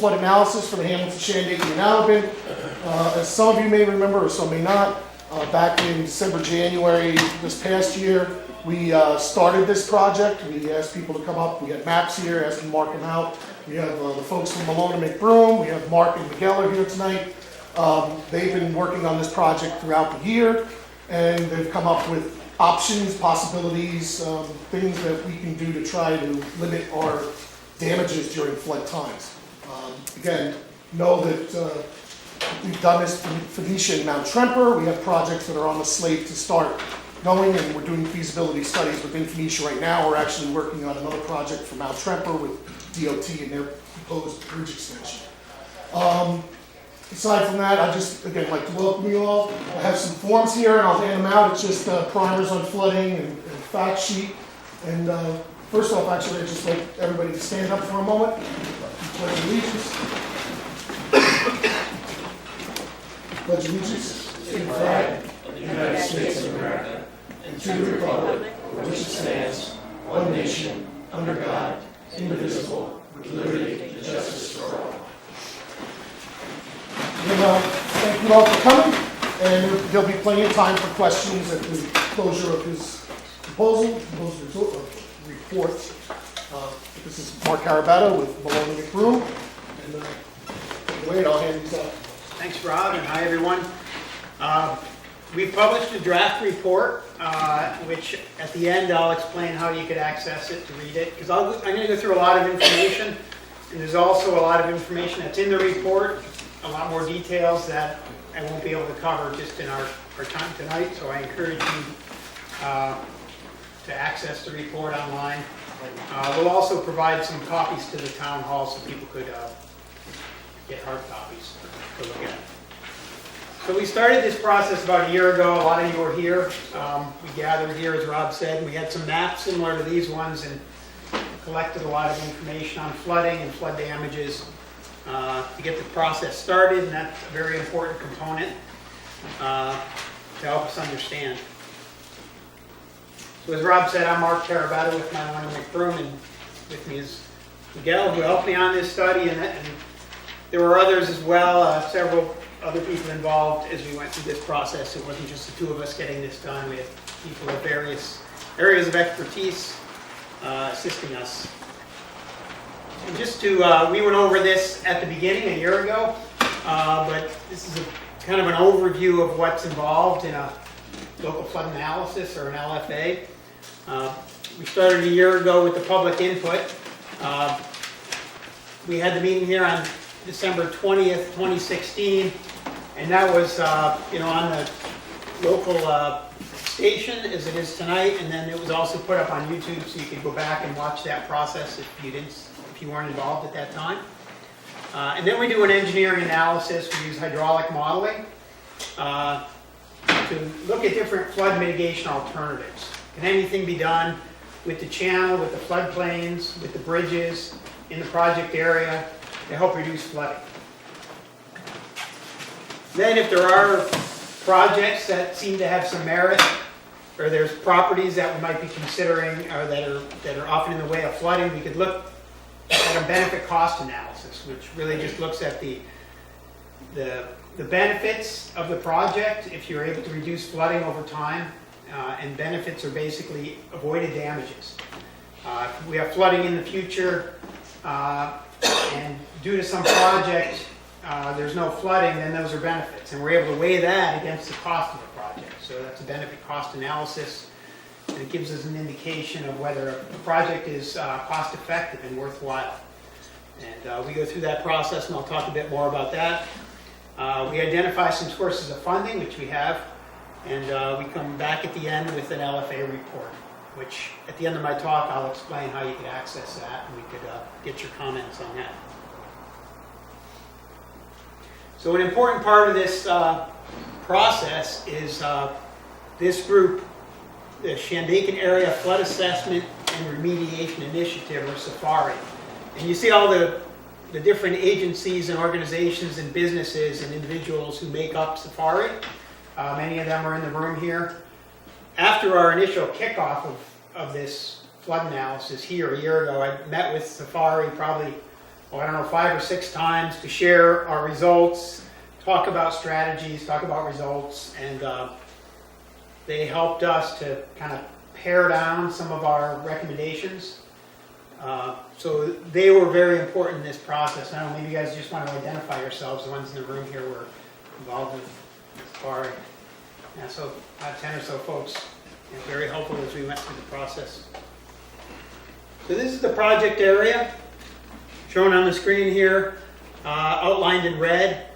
flood analysis for the Hamlets of Shandaken-Allaben. As some of you may remember, or some may not, back in December, January this past year, we started this project. We asked people to come up. We had maps here, asked them to mark them out. We have the folks from Malone and McBroom. We have Mark and Miguel here tonight. They've been working on this project throughout the year, and they've come up with options, possibilities, things that we can do to try to limit our damages during flood times. Again, know that we've done this for Phoenicia and Mount Tremper. We have projects that are on the slate to start going, and we're doing feasibility studies within Phoenicia right now. We're actually working on another project for Mount Tremper with DOT and their proposed bridge extension. Aside from that, I just, again, like to welcome you all. I have some forms here, and I'll hand them out. It's just primers on flooding and fact sheet. And first off, actually, I'd just like everybody to stand up for a moment. Pledge allegiance. Pledge allegiance to the flag of the United States of America and to the republic for which it stands, one nation, under God, indivisible, with liberty and justice for all. Thank you all for coming, and there'll be plenty of time for questions at the closure of his proposed report. This is Mark Carabato with Malone and McBroom. And I'll hand these out. Thanks, Rob, and hi, everyone. We've published a draft report, which at the end I'll explain how you could access it to read it, because I'm going to go through a lot of information, and there's also a lot of information that's in the report, a lot more details that I won't be able to cover just in our time tonight, so I encourage you to access the report online. We'll also provide some copies to the town hall so people could get hard copies to look at. So we started this process about a year ago. A lot of you were here. We gathered here, as Rob said, and we had some maps similar to these ones and collected a lot of information on flooding and flood damages to get the process started, and that's a very important component to help us understand. So as Rob said, I'm Mark Carabato with Malone and McBroom, and with me is Miguel, who helped me on this study, and there were others as well, several other people involved as we went through this process. It wasn't just the two of us getting this done. We had people of various areas of expertise assisting us. And just to, we went over this at the beginning a year ago, but this is kind of an overview of what's involved in a local flood analysis, or an LFA. We started a year ago with the public input. We had the meeting here on December 20th, 2016, and that was on the local station as it is tonight, and then it was also put up on YouTube so you could go back and watch that process if you weren't involved at that time. And then we do an engineering analysis. We use hydraulic modeling to look at different flood mitigation alternatives. Can anything be done with the channel, with the floodplains, with the bridges in the project area to help reduce flooding? Then if there are projects that seem to have some merit, or there's properties that we might be considering or that are often in the way of flooding, we could look at a benefit cost analysis, which really just looks at the benefits of the project if you're able to reduce flooding over time, and benefits are basically avoided damages. If we have flooding in the future, and due to some project there's no flooding, then those are benefits, and we're able to weigh that against the cost of the project. So that's a benefit cost analysis, and it gives us an indication of whether a project is cost effective and worthwhile. And we go through that process, and I'll talk a bit more about that. We identify some sources of funding, which we have, and we come back at the end with an LFA report, which at the end of my talk I'll explain how you can access that, and we could get your comments on that. So an important part of this process is this group, the Shandaken Area Flood Assessment and Remediation Initiative, or SAFARI. And you see all the different agencies and organizations and businesses and individuals who make up SAFARI. Many of them are in the room here. After our initial kickoff of this flood analysis here a year ago, I met with SAFARI probably I don't know, 5 or 6 times to share our results, talk about strategies, talk about results, and they helped us to kind of pare down some of our recommendations. So they were very important in this process. I don't know, maybe you guys just want to identify yourselves. The ones in the room here were involved with this bar. Yeah, so 10 or so folks, very helpful as we went through the process. So this is the project area shown on the screen here, outlined in red.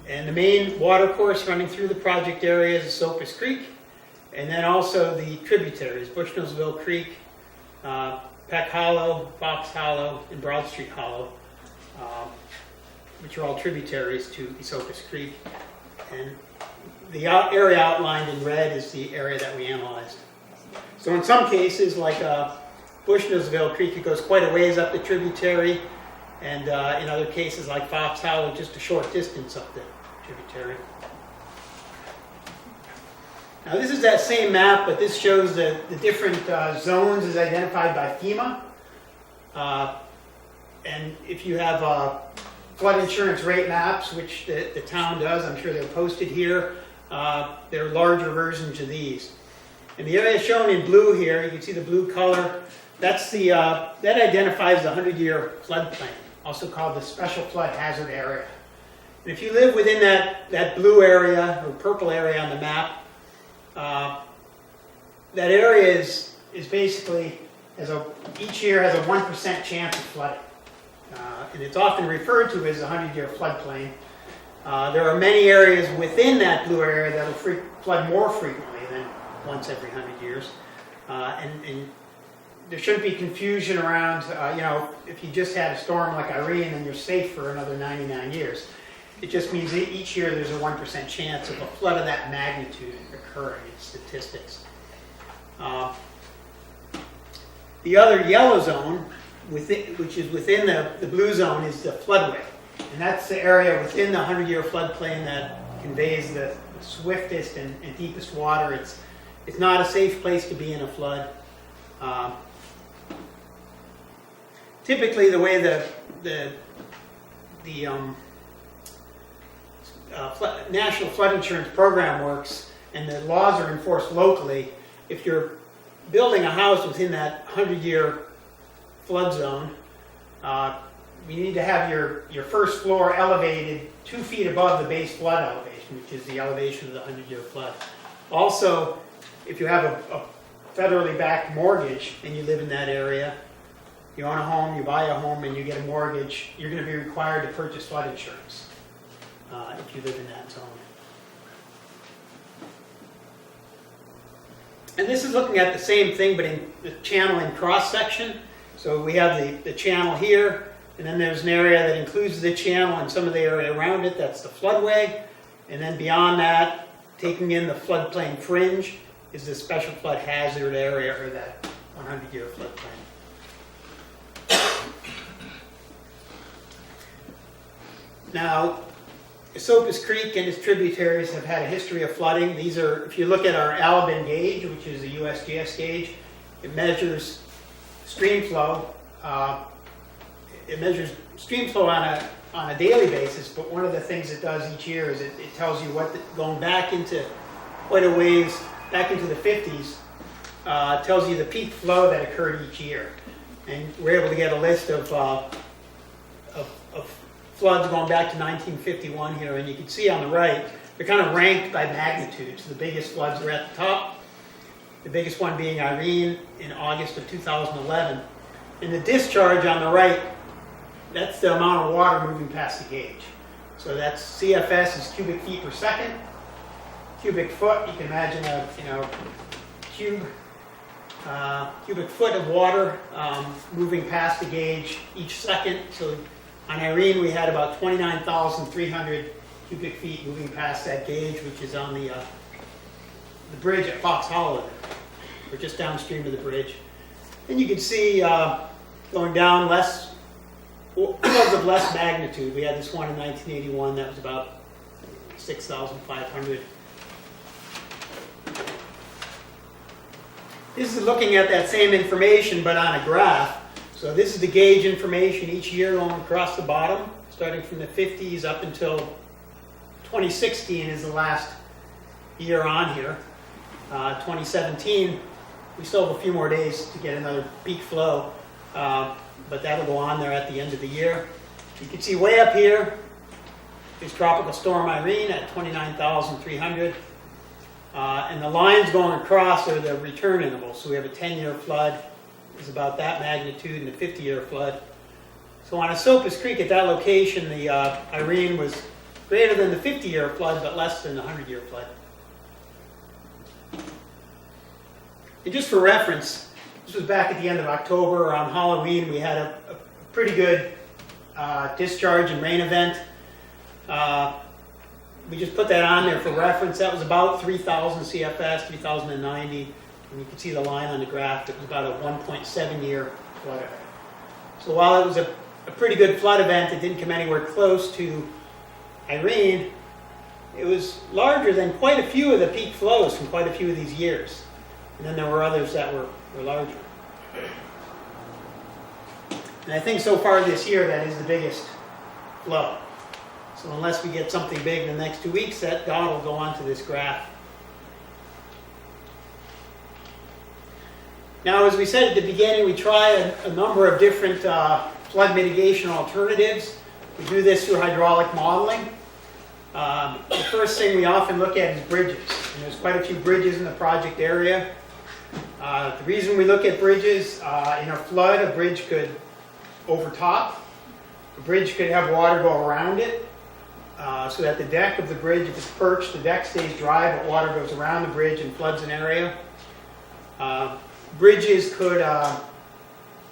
And the main water course running through the project area is Esopus Creek. And then also the tributaries, Bushnellsville Creek, Peck Hollow, Fox Hollow, and Broad Street Hollow, which are all tributaries to Esopus Creek. And the area outlined in red is the area that we analyzed. So in some cases, like Bushnellsville Creek, it goes quite a ways up the tributary, and in other cases, like Fox Hollow, just a short distance up the tributary. Now this is that same map, but this shows the different zones as identified by FEMA. And if you have flood insurance rate maps, which the town does, I'm sure they're posted here, they're larger versions of these. And the area shown in blue here, you can see the blue color, that's that identifies the 100-year floodplain, also called the Special Flood Hazard Area. And if you live within that blue area, or purple area on the map, that area is basically, each year has a 1% chance of flooding. And it's often referred to as the 100-year floodplain. There are many areas within that blue area that will flood more frequently than once every 100 years. And there shouldn't be confusion around, if you just had a storm like Irene, then you're safe for another 99 years. It just means that each year there's a 1% chance of a flood of that magnitude occurring in statistics. The other yellow zone, which is within the blue zone, is the floodway. And that's the area within the 100-year floodplain that conveys the swiftest and deepest water. It's not a safe place to be in a flood. Typically, the way the National Flood Insurance Program works, and the laws are enforced locally, if you're building a house within that 100-year flood zone, you need to have your first floor elevated 2 feet above the base flood elevation, which is the elevation of the 100-year flood. Also, if you have a federally backed mortgage and you live in that area, you own a home, you buy a home, and you get a mortgage, you're going to be required to purchase flood insurance if you live in that zone. And this is looking at the same thing, but in the channel in cross-section. So we have the channel here, and then there's an area that includes the channel and some of the area around it, that's the floodway. And then beyond that, taking in the floodplain fringe, is the special flood hazard area, or that 100-year floodplain. Now, Esopus Creek and its tributaries have had a history of flooding. These are, if you look at our Allaben gauge, which is a USGS gauge, it measures stream flow. It measures stream flow on a daily basis, but one of the things it does each year is it tells you going back into quite a ways, back into the 50s, tells you the peak flow that occurred each year. And we're able to get a list of floods going back to 1951 here, and you can see on the right, they're kind of ranked by magnitude. So the biggest floods are at the top, the biggest one being Irene in August of 2011. And the discharge on the right, that's the amount of water moving past the gauge. So that's CFS is cubic feet per second. Cubic foot, you can imagine a cubic foot of water moving past the gauge each second. So on Irene, we had about 29,300 cubic feet moving past that gauge, which is on the bridge at Fox Hollow. We're just downstream of the bridge. And you can see going down floods of less magnitude. We had this one in 1981 that was about 6,500. This is looking at that same information, but on a graph. So this is the gauge information each year going across the bottom, starting from the 50s up until 2016 is the last year on here. 2017, we still have a few more days to get another peak flow, but that'll go on there at the end of the year. You can see way up here is Tropical Storm Irene at 29,300. And the lines going across are the return intervals. So we have a 10-year flood, is about that magnitude, and a 50-year flood. So on Esopus Creek at that location, the Irene was greater than the 50-year flood, but less than the 100-year flood. And just for reference, this was back at the end of October. Around Halloween, we had a pretty good discharge and rain event. We just put that on there for reference. That was about 3,000 CFS, 3,090. And you can see the line on the graph. It was about a 1.7-year flood event. So while it was a pretty good flood event, it didn't come anywhere close to Irene. It was larger than quite a few of the peak flows from quite a few of these years. And then there were others that were larger. And I think so far this year, that is the biggest flow. So unless we get something big in the next 2 weeks, that dot will go onto this graph. Now, as we said at the beginning, we try a number of different flood mitigation alternatives. We do this through hydraulic modeling. The first thing we often look at is bridges. And there's quite a few bridges in the project area. The reason we look at bridges, in a flood, a bridge could overtop. A bridge could have water go around it, so that the deck of the bridge, if it's perched, the deck stays dry, but water goes around the bridge and floods an area. Bridges could,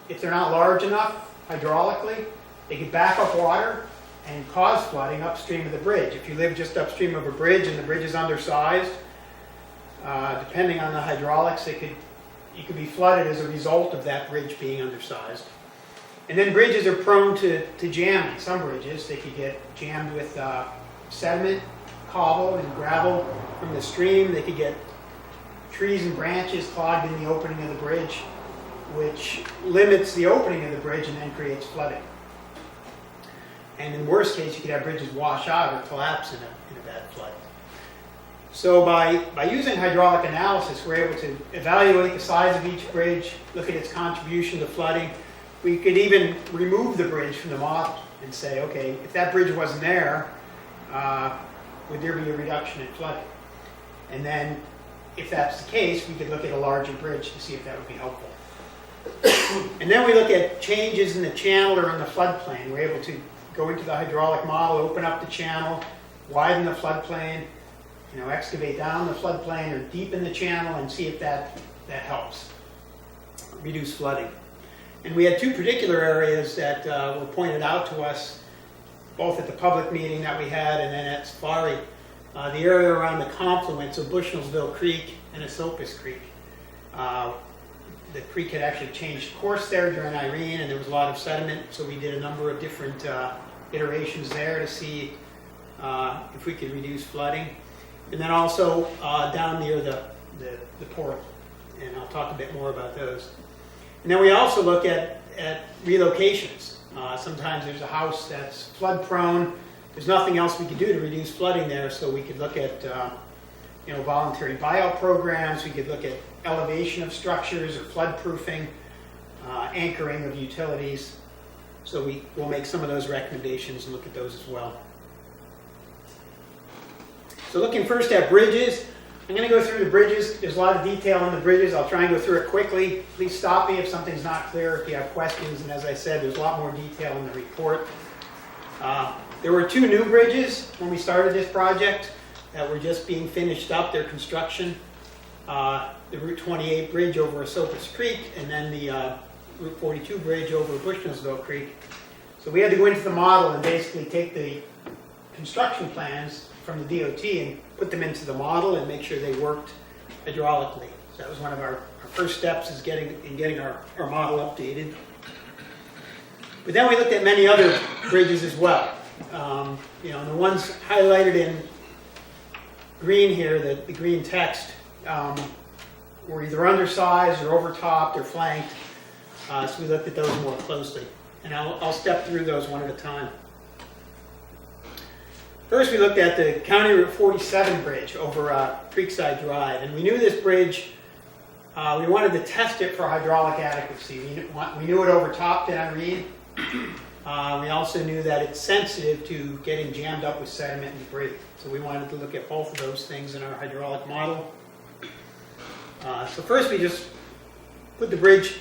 if they're not large enough hydraulically, they could back up water and cause flooding upstream of the bridge. If you live just upstream of a bridge and the bridge is undersized, depending on the hydraulics, you could be flooded as a result of that bridge being undersized. And then bridges are prone to jamming. Some bridges, they could get jammed with sediment, cobble, and gravel from the stream. They could get trees and branches clogged in the opening of the bridge, which limits the opening of the bridge and then creates flooding. And in the worst case, you could have bridges wash out or collapse in a bad flood. So by using hydraulic analysis, we're able to evaluate the size of each bridge, look at its contribution to flooding. We could even remove the bridge from the model and say, okay, if that bridge wasn't there, would there be a reduction in flooding? And then, if that's the case, we could look at a larger bridge to see if that would be helpful. And then we look at changes in the channel or in the floodplain. We're able to go into the hydraulic model, open up the channel, widen the floodplain, excavate down the floodplain or deepen the channel and see if that helps reduce flooding. And we had two particular areas that were pointed out to us, both at the public meeting that we had and then at Safari. The area around the confluence of Bushnellsville Creek and Esopus Creek. The creek had actually changed course there during Irene, and there was a lot of sediment, so we did a number of different iterations there to see if we could reduce flooding. And then also down near the portal, and I'll talk a bit more about those. And then we also look at relocations. Sometimes there's a house that's flood prone. There's nothing else we could do to reduce flooding there, so we could look at voluntary buyout programs. We could look at elevation of structures or flood proofing, anchoring of utilities. So we'll make some of those recommendations and look at those as well. So looking first at bridges, I'm going to go through the bridges. There's a lot of detail on the bridges. I'll try and go through it quickly. Please stop me if something's not clear, if you have questions. And as I said, there's a lot more detail in the report. There were two new bridges when we started this project that were just being finished up, their construction. The Route 28 bridge over Esopus Creek, and then the Route 42 bridge over Bushnellsville Creek. So we had to go into the model and basically take the construction plans from the DOT and put them into the model and make sure they worked hydraulically. So that was one of our first steps, is getting our model updated. But then we looked at many other bridges as well. The ones highlighted in green here, the green text, were either undersized or overtopped or flanked. So we looked at those more closely. And I'll step through those one at a time. First, we looked at the County Route 47 bridge over Creekside Drive. And we knew this bridge, we wanted to test it for hydraulic adequacy. We knew it overtopped in Irene. We also knew that it's sensitive to getting jammed up with sediment and debris. So we wanted to look at both of those things in our hydraulic model. So first we just took the bridge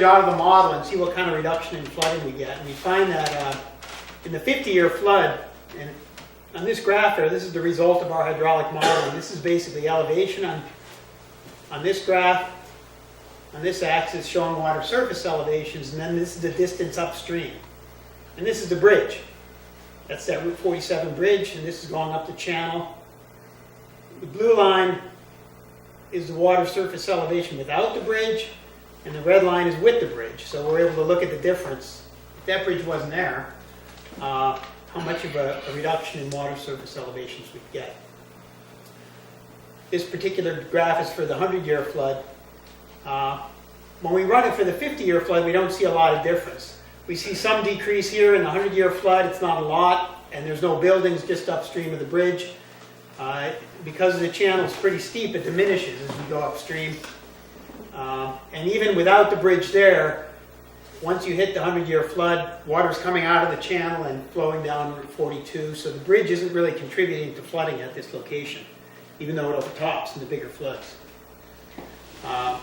out of the model and see what kind of reduction in flooding we get. And we find that in the 50-year flood, and on this graph here, this is the result of our hydraulic modeling. This is basically elevation on this graph, on this axis showing water surface elevations, and then this is the distance upstream. And this is the bridge. That's that Route 47 bridge, and this is going up the channel. The blue line is the water surface elevation without the bridge, and the red line is with the bridge. So we're able to look at the difference. If that bridge wasn't there, how much of a reduction in water surface elevations we'd get. This particular graph is for the 100-year flood. When we run it for the 50-year flood, we don't see a lot of difference. We see some decrease here in the 100-year flood. It's not a lot, and there's no buildings just upstream of the bridge. Because the channel is pretty steep, it diminishes as we go upstream. And even without the bridge there, once you hit the 100-year flood, water's coming out of the channel and flowing down Route 42. So the bridge isn't really contributing to flooding at this location, even though it overtops in the bigger floods.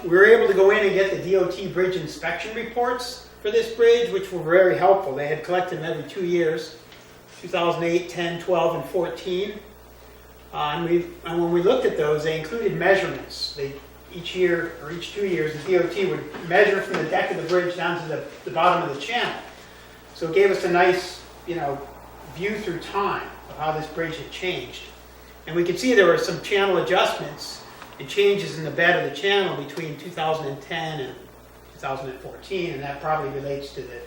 We were able to go in and get the DOT bridge inspection reports for this bridge, which were very helpful. They had collected them every 2 years, 2008, 10, 12, and 14. And when we looked at those, they included measurements. Each year, or each 2 years, the DOT would measure from the deck of the bridge down to the bottom of the channel. So it gave us a nice, view through time of how this bridge had changed. And we could see there were some channel adjustments and changes in the bed of the channel between 2010 and 2014, and that probably relates to the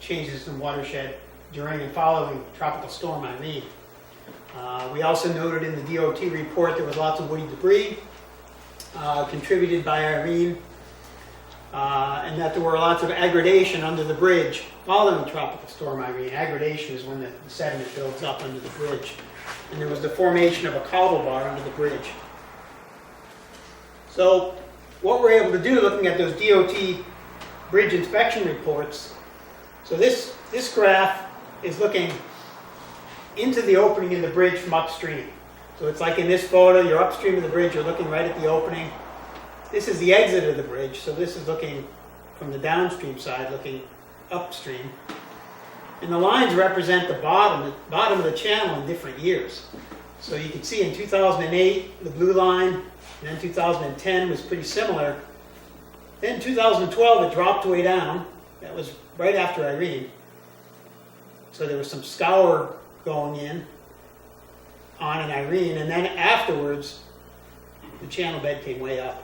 changes in watershed during and following Tropical Storm Irene. We also noted in the DOT report there was lots of woody debris contributed by Irene, and that there were lots of aggradation under the bridge following Tropical Storm Irene. Aggradation is when the sediment builds up under the bridge. And there was the formation of a cobble bar under the bridge. So what we're able to do, looking at those DOT bridge inspection reports, so this graph is looking into the opening in the bridge from upstream. So it's like in this photo, you're upstream of the bridge, you're looking right at the opening. This is the exit of the bridge, so this is looking from the downstream side, looking upstream. And the lines represent the bottom of the channel in different years. So you can see in 2008, the blue line, and then 2010 was pretty similar. Then 2012, it dropped way down. That was right after Irene. So there was some scour going on in Irene, and then afterwards, the channel bed came way up.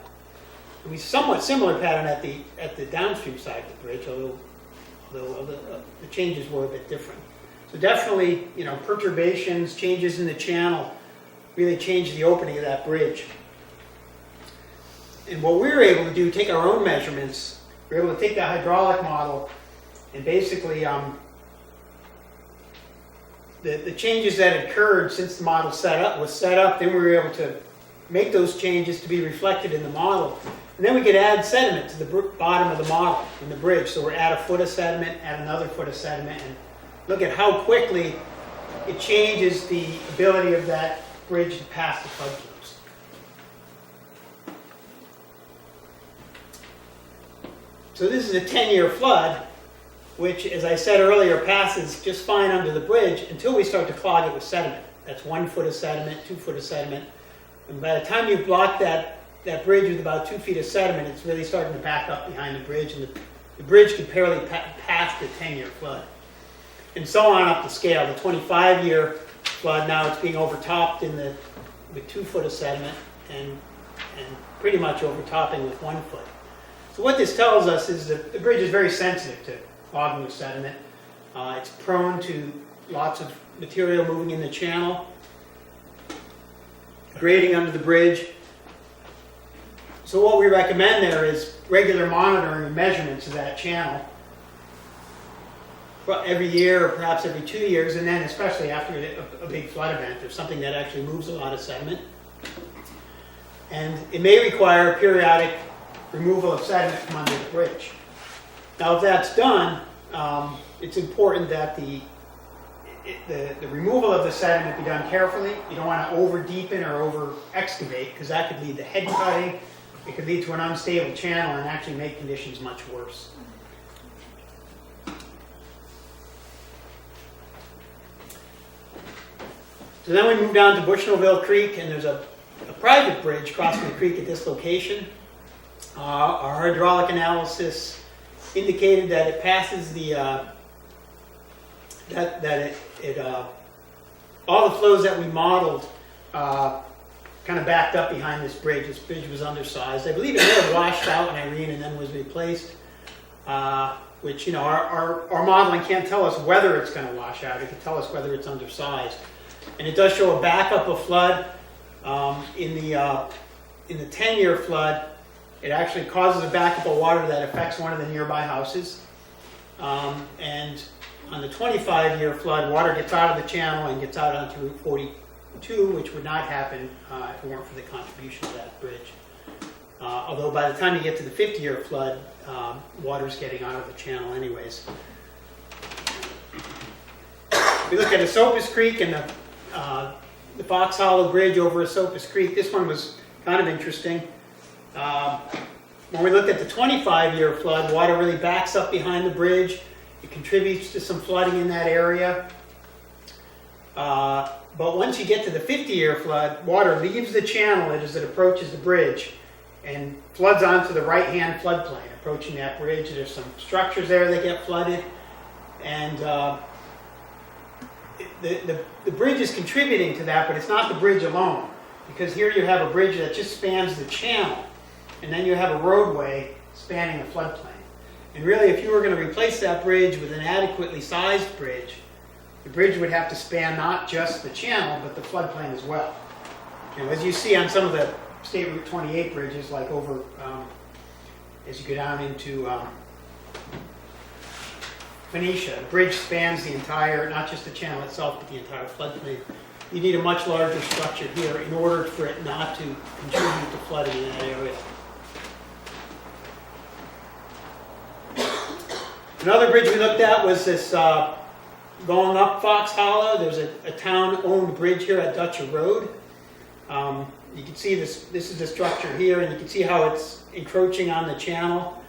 And we somewhat similar pattern at the downstream side of the bridge, although the changes were a bit different. So definitely, perturbations, changes in the channel really changed the opening of that bridge. And what we were able to do, take our own measurements, we were able to take the hydraulic model and basically the changes that had occurred since the model was set up, then we were able to make those changes to be reflected in the model. And then we could add sediment to the bottom of the model in the bridge. So we're add a foot of sediment, add another foot of sediment, and look at how quickly it changes the ability of that bridge to pass the flood flows. So this is a 10-year flood, which, as I said earlier, passes just fine under the bridge until we start to clog it with sediment. That's 1 foot of sediment, 2 foot of sediment. And by the time you block that bridge with about 2 feet of sediment, it's really starting to back up behind the bridge, and the bridge could barely pass the 10-year flood. And so on up the scale. The 25-year flood, now it's being overtopped with 2 foot of sediment and pretty much overtopping with 1 foot. So what this tells us is that the bridge is very sensitive to clogging with sediment. It's prone to lots of material moving in the channel, grading under the bridge. So what we recommend there is regular monitoring and measurements of that channel every year or perhaps every 2 years, and then especially after a big flood event or something that actually moves a lot of sediment. And it may require periodic removal of sediment from under the bridge. Now, if that's done, it's important that the removal of the sediment be done carefully. You don't want to over deepen or over excavate, because that could lead to head cutting. It could lead to an unstable channel and actually make conditions much worse. So then we move down to Bushnell Creek, and there's a private bridge crossing the creek at this location. Our hydraulic analysis indicated that it passes the all the flows that we modeled kind of backed up behind this bridge. This bridge was undersized. I believe it may have washed out in Irene and then was replaced, which, you know, our modeling can't tell us whether it's going to wash out. It can tell us whether it's undersized. And it does show a backup of flood. In the 10-year flood, it actually causes a backup of water that affects one of the nearby houses. And on the 25-year flood, water gets out of the channel and gets out onto Route 42, which would not happen if it weren't for the contribution of that bridge. Although by the time you get to the 50-year flood, water's getting out of the channel anyways. We look at Esopus Creek and the Fox Hollow Bridge over Esopus Creek. This one was kind of interesting. When we looked at the 25-year flood, water really backs up behind the bridge. It contributes to some flooding in that area. But once you get to the 50-year flood, water leaves the channel as it approaches the bridge and floods onto the right-hand floodplain approaching that bridge. There's some structures there that get flooded, and the bridge is contributing to that, but it's not the bridge alone, because here you have a bridge that just spans the channel, and then you have a roadway spanning the floodplain. And really, if you were going to replace that bridge with an adequately sized bridge, the bridge would have to span not just the channel, but the floodplain as well. You know, as you see on some of the State Route 28 bridges, like over, as you go down into Phoenicia, the bridge spans the entire, not just the channel itself, but the entire floodplain. You need a much larger structure here in order for it not to contribute to flooding in that area. Another bridge we looked at was this going up Fox Hollow. There's a town-owned bridge here at Dutcher Road. You can see this is the structure here, and you can see how it's encroaching on the channel.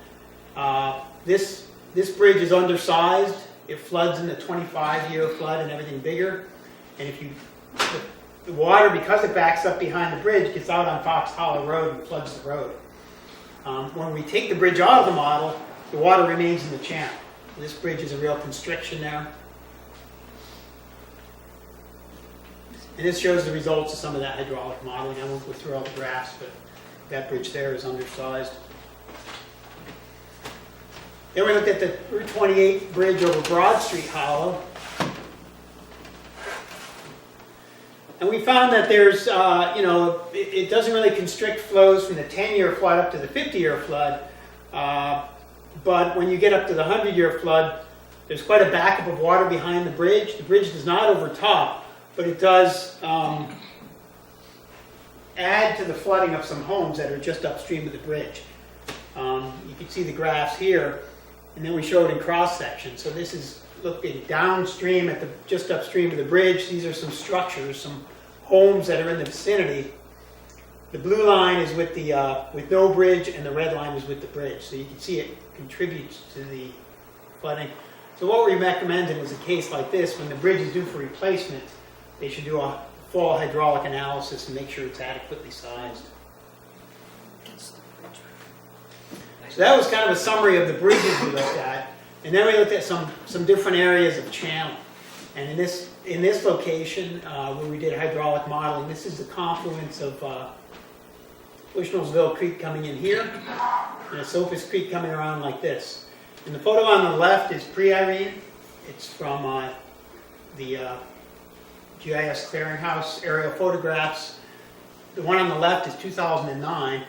This bridge is undersized. It floods in the 25-year flood and everything bigger. And if the water, because it backs up behind the bridge, gets out on Fox Hollow Road and floods the road. When we take the bridge out of the model, the water remains in the channel. This bridge is a real constriction now. And this shows the results of some of that hydraulic modeling. I won't go through all the graphs, but that bridge there is undersized. Then we looked at the Route 28 bridge over Broad Street Hollow. And we found that there's, it doesn't really constrict flows from the 10-year flood up to the 50-year flood. But when you get up to the 100-year flood, there's quite a backup of water behind the bridge. The bridge does not overtop, but it does add to the flooding of some homes that are just upstream of the bridge. You can see the graphs here, and then we show it in cross-section. So this is looking downstream at just upstream of the bridge. These are some structures, some homes that are in the vicinity. The blue line is with no bridge, and the red line is with the bridge. So you can see it contributes to the flooding. So what we recommend is a case like this, when the bridge is due for replacement, they should do a full hydraulic analysis and make sure it's adequately sized. So that was kind of a summary of the bridges we looked at. And then we looked at some different areas of channel. And in this location, where we did hydraulic modeling, this is the confluence of Bushnellsville Creek coming in here, and Esopus Creek coming around like this. And the photo on the left is pre-Irene. It's from the GIS Clearinghouse aerial photographs. The one on the left is 2009.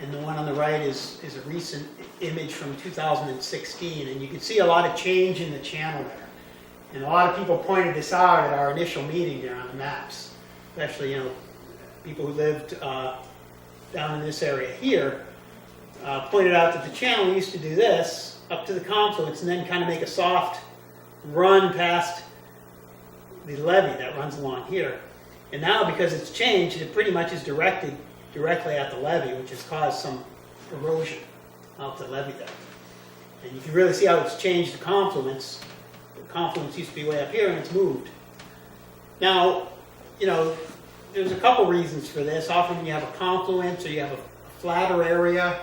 and the one on the right is a recent image from 2016, and you can see a lot of change in the channel there. And a lot of people pointed this out at our initial meeting there on the maps, especially, people who lived down in this area here, pointed out that the channel used to do this up to the confluence and then kind of make a soft run past the levee that runs along here. And now, because it's changed, it pretty much is directed directly at the levee, which has caused some erosion out the levee there. And you can really see how it's changed the confluence. The confluence used to be way up here, and it's moved. Now, there's a couple reasons for this. Often when you have a confluence or you have a flatter area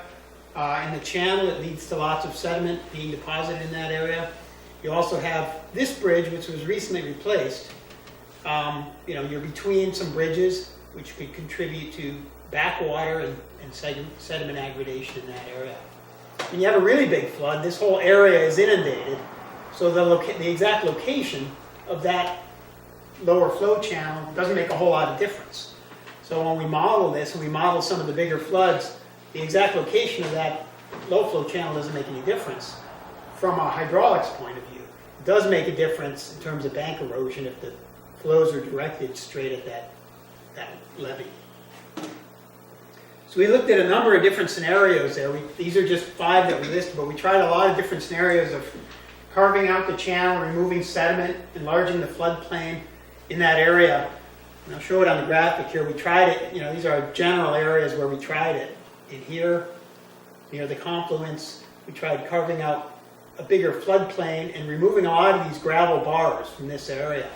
in the channel, it leads to lots of sediment being deposited in that area. You also have this bridge, which was recently replaced. You're between some bridges, which could contribute to backwater and sediment aggregation in that area. When you have a really big flood, this whole area is inundated, so the exact location of that lower flow channel doesn't make a whole lot of difference. So when we model this, and we model some of the bigger floods, the exact location of that low flow channel doesn't make any difference from a hydraulics point of view. It does make a difference in terms of bank erosion if the flows are directed straight at that levee. So we looked at a number of different scenarios there. These are just 5 that we listed, but we tried a lot of different scenarios of carving out the channel, removing sediment, enlarging the floodplain in that area. And I'll show it on the graphic here. We tried it, these are general areas where we tried it. In here, near the confluence, we tried carving out a bigger floodplain and removing a lot of these gravel bars from this area.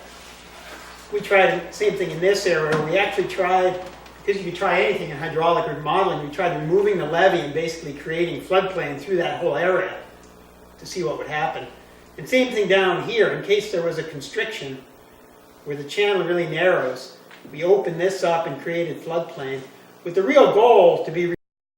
We tried the same thing in this area. We actually tried, because you could try anything in hydraulic remodeling, we tried removing the levee and basically creating floodplain through that whole area to see what would happen. And same thing down here, in case there was a constriction where the channel really narrows, we opened this up and created floodplain with the real goal to be